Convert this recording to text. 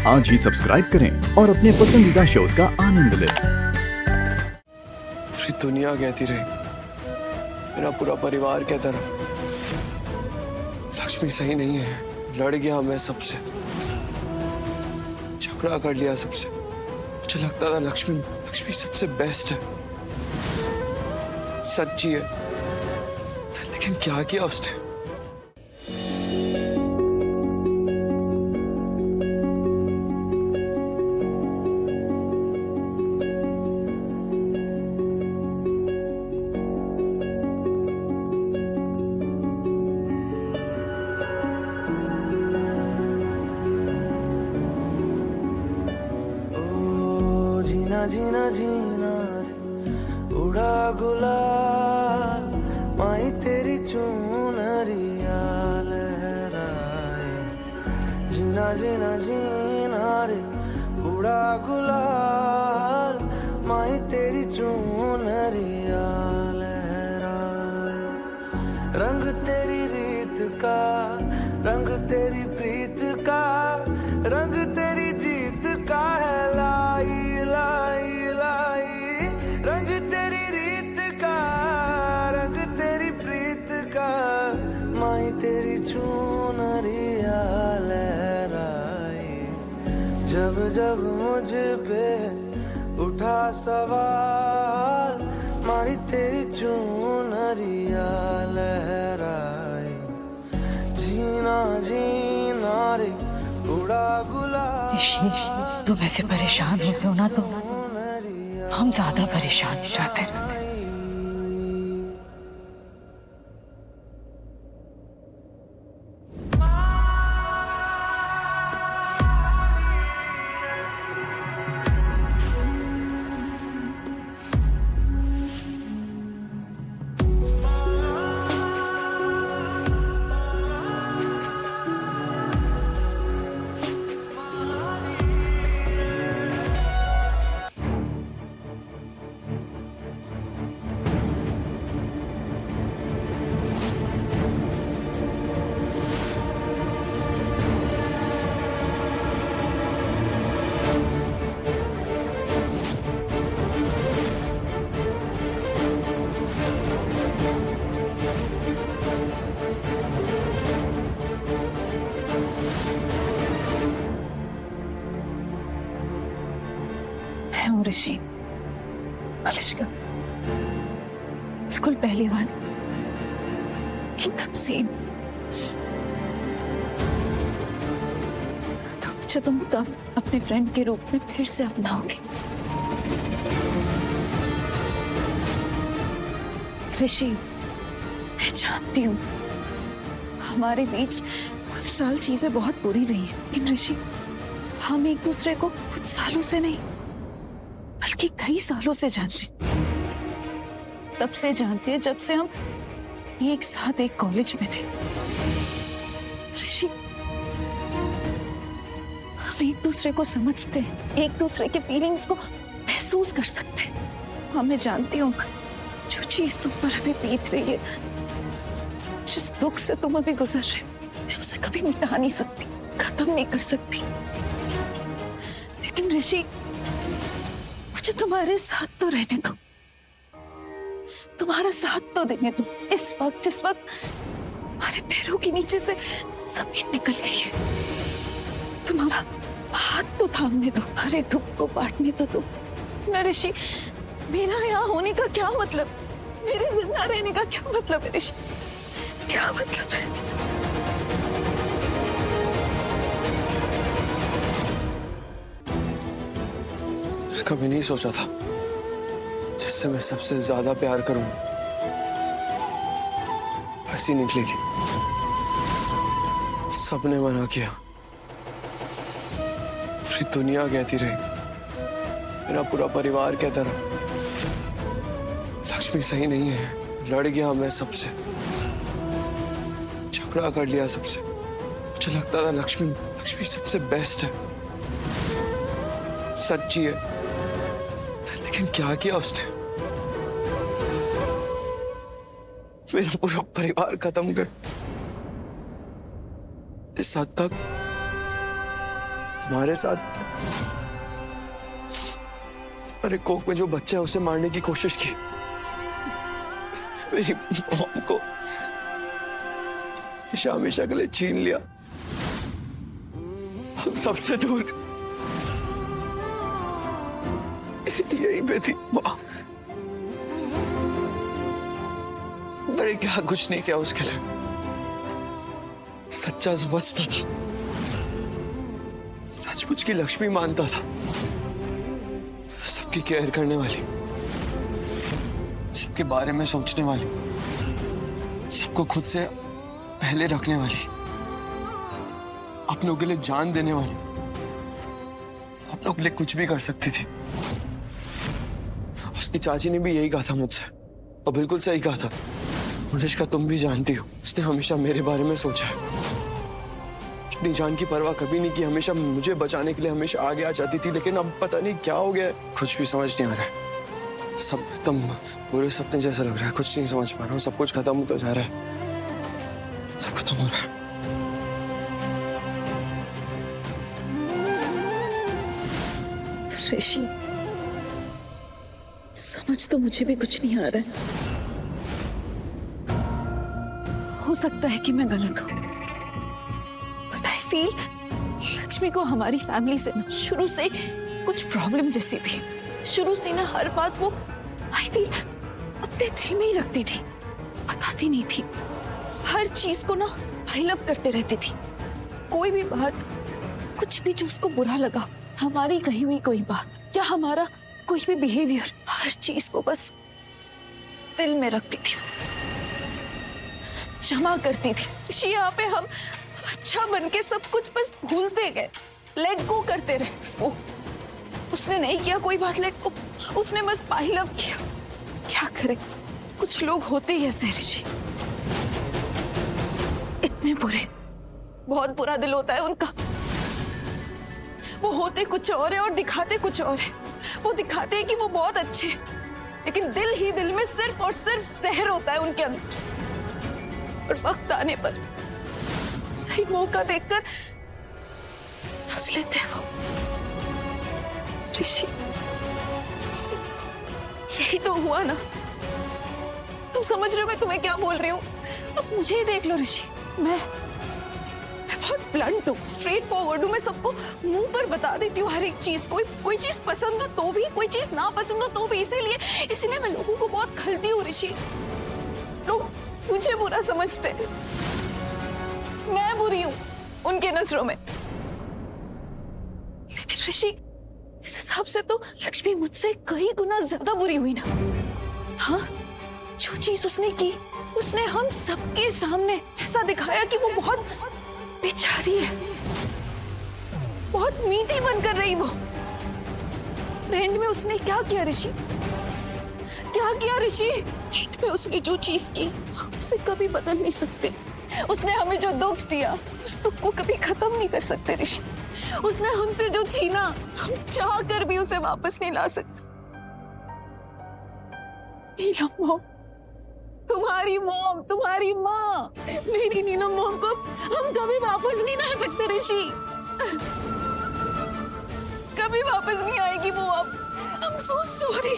आज ही सब्सक्राइब करें और अपने पसंदीदा शोज का आनंद लें। पूरी दुनिया कहती रही, मेरा पूरा परिवार कहता रहा, लक्ष्मी सही नहीं है, लड़ गया मैं सबसे, झगड़ा कर लिया सबसे। मुझे लगता था लक्ष्मी सबसे बेस्ट है, सच्ची है, लेकिन क्या किया उसने। जीना जीना उड़ा गुलाल, माई तेरी चुनरिया लहराए। जीना जीना जीना रे उड़ा गुलाल, माई तेरी चुनरिया लहराए। रंग तेरी रीत का, रंग तेरी प्रीत का, रंग तेरी जीत का है लाई लाई लाई। रंग तेरी रीत का, रंग तेरी प्रीत का, माई तेरी चुनरिया लहराए। जब जब मुझ पे उठा सवाल, माई तेरी चुनरिया लहराए। जीना जीना रे उड़ा गुलाल। तुम ऐसे परेशान होते हो ना तो हम ज्यादा परेशान हो जाते रहते। ऋषि अनुष्का बिल्कुल पहली बार, एकदम सेम। तो मुझे तुम कब अपने फ्रेंड के रूप में फिर से अपनाओगे? ऋषि मैं जानती हूँ हमारे बीच कुछ साल चीजें बहुत बुरी रही हैं, लेकिन ऋषि हम एक दूसरे को कुछ सालों से नहीं बल्कि कई सालों से जानते। तब से जानते हैं जब से हम एक साथ एक कॉलेज में थे। ऋषि हम एक दूसरे को समझते हैं, एक दूसरे के फीलिंग्स को महसूस कर सकते हैं। हाँ मैं जानती हूँ जो चीज तुम पर अभी बीत रही है, जिस दुख से तुम अभी गुजर रहे हो, मैं उसे कभी मिटा नहीं सकती, खत्म नहीं कर सकती। लेकिन ऋषि मुझे तुम्हारे साथ तो रहने दो, तुम्हारा साथ तो देने दो। इस वक्त जिस वक्त तुम्हारे पैरों के नीचे से जमीन निकल गई है, तुम्हारा हाथ तो थामने दो, हमारे दुख को बांटने तो दो। ऋषि मेरा यहाँ होने का क्या मतलब, मेरे जिंदा रहने का क्या मतलब है ऋषि, क्या मतलब है? कभी नहीं सोचा था जिससे मैं सबसे ज्यादा प्यार करूं ऐसी निकलेगी। सबने मना किया, पूरी दुनिया कहती रही, मेरा पूरा परिवार कहता रहा, लक्ष्मी सही नहीं है, लड़ गया मैं सबसे, झगड़ा कर लिया सबसे। मुझे लगता था लक्ष्मी सबसे बेस्ट है, सच्ची है, लेकिन क्या किया उसने। मेरा पूरा परिवार खत्म कर, इस हद तक तुम्हारे साथ अरे कोक में जो बच्चा है उसे मारने की कोशिश की, मेरी मॉम को हमेशा हमेशा के लिए छीन लिया, हम सबसे दूर यहीं पे थी माँ। अरे क्या कुछ नहीं किया उसके लिए, सच्चा समझता था, सचमुच की लक्ष्मी मानता था, सबकी केयर करने वाली, सबके बारे में सोचने वाली, सबको खुद से पहले रखने वाली, अपनों के लिए जान देने वाली, अपनों के लिए कुछ भी कर सकती थी। उसकी चाची ने भी यही कहा था मुझसे, और बिल्कुल सही कहा था। अनुष्का तुम भी जानती हो, उसने हमेशा मेरे बारे में सोचा है, अपनी जान की परवाह कभी नहीं की, हमेशा मुझे बचाने के लिए हमेशा आगे आ जाती थी। लेकिन अब पता नहीं क्या हो गया है, कुछ भी समझ नहीं आ रहा है, सब एकदम बुरे सपने जैसा लग रहा है, कुछ नहीं समझ पा रहा हूँ, सब कुछ खत्म होता जा रहा है, सब खत्म हो रहा है। ऋषि, समझ तो मुझे भी कुछ नहीं आ रहा है। हो सकता है कि मैं गलत हूं, बट आई फील लक्ष्मी को हमारी फैमिली से ना शुरू से कुछ प्रॉब्लम जैसी थी। शुरू से ना हर बात वो आई फील अपने दिल में ही रखती थी, बताती नहीं थी। हर चीज को ना पाइल अप करते रहती थी। कोई भी बात, कुछ भी जो उसको बुरा लगा, हमारी कही हुई कोई बात या हमारा कोई भी बिहेवियर, हर चीज को बस दिल में रखती थी, क्षमा करती थी। ऋषि, यहाँ पे हम अच्छा बन के सब कुछ बस भूलते गए, लेट गो करते रहे। वो उसने नहीं किया कोई बात लेट गो, उसने बस पाइल अप किया। क्या करे, कुछ लोग होते ही ऐसे ऋषि, इतने बुरे, बहुत बुरा दिल होता है उनका। वो होते कुछ और है और दिखाते कुछ और है। वो दिखाते हैं कि वो बहुत अच्छे हैं, लेकिन दिल ही दिल में सिर्फ और सिर्फ जहर होता है उनके अंदर। और वक्त आने पर, सही मौका देखकर धंस लेते हैं वो। ऋषि, यही तो हुआ ना। तुम समझ रहे हो मैं तुम्हें क्या बोल रही हूँ? अब मुझे ही देख लो ऋषि, मैं बहुत ब्लंट हूँ, स्ट्रेट फॉरवर्ड हूँ। मैं सबको मुंह पर बता देती हूँ हर एक चीज। कोई चीज पसंद हो तो भी, कोई चीज ना पसंद हो तो भी। इसीलिए मैं लोगों को बहुत खलती हूँ ऋषि। लोग मुझे बुरा समझते हैं, मैं बुरी हूँ उनके नजरों में। लेकिन ऋषि, इस हिसाब से तो लक्ष्मी मुझसे कई गुना ज्यादा बुरी हुई ना। हाँ, जो चीज उसने की, उसने हम सबके सामने ऐसा दिखाया कि वो बहुत बेचारी है, बहुत मीठी बनकर रही वो। एंड में उसने क्या किया ऋषि? क्या किया ऋषि? एंड में उसने जो चीज की, उसे कभी बदल नहीं सकते। उसने हमें जो दुख दिया, उस दुख को कभी खत्म नहीं कर सकते ऋषि। उसने हमसे जो छीना, हम चाह कर भी उसे वापस नहीं ला सकते। नीलम मॉम, तुम्हारी माँ, मेरी नीलम मॉम को हम कभी वापस नहीं ला सकते ऋषि। कभी वापस नहीं आएगी वो अब। I'm so sorry.